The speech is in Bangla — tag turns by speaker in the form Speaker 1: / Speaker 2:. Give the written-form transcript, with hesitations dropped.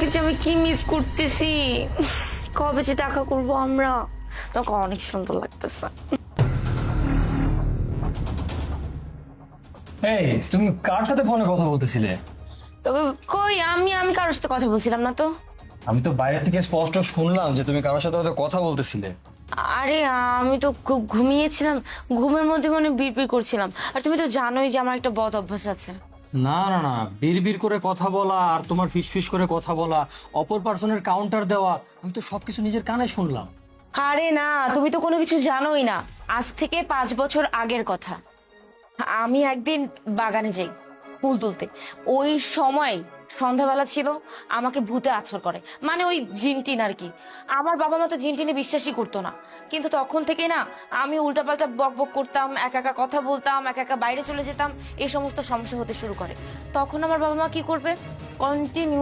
Speaker 1: তোমাকে যে আমি কি মিস করতেছি। কবে যে দেখা করবো আমরা, তোমাকে অনেক সুন্দর লাগতেছে।
Speaker 2: এই তুমি কার সাথে ফোনে কথা বলতেছিলে?
Speaker 1: তো কই, আমি আমি কারোর সাথে কথা বলছিলাম না তো।
Speaker 2: আমি তো বাইরে থেকে স্পষ্ট শুনলাম যে তুমি কারোর সাথে হয়তো কথা বলতেছিলে।
Speaker 1: আরে আমি তো খুব ঘুমিয়েছিলাম, ঘুমের মধ্যে মনে বিড়বিড় করছিলাম। আর তুমি তো জানোই যে আমার একটা বদ অভ্যাস আছে।
Speaker 2: না না না, বিড়বিড় করে কথা বলা আর তোমার ফিসফিস করে কথা বলা, অপর পার্সনের কাউন্টার দেওয়া, আমি তো সবকিছু নিজের কানে শুনলাম।
Speaker 1: আরে না, তুমি তো কোনো কিছু জানোই না। আজ থেকে 5 বছর আগের কথা। আমি একদিন বাগানে যাই ফুল তুলতে। ওই সময় সন্ধ্যাবেলা ছিল, আমাকে ভূতে আছর করে, মানে ওই জিনটিন আর কি। আমার বাবা মা তো জিনটিনে বিশ্বাসই করতো না, কিন্তু তখন থেকে না আমি উল্টাপাল্টা বক বক করতাম, একা একা কথা বলতাম, একা একা বাইরে চলে যেতাম, এই সমস্ত সমস্যা হতে শুরু করে। তখন আমার বাবা মা কি করবে, কন্টিনিউ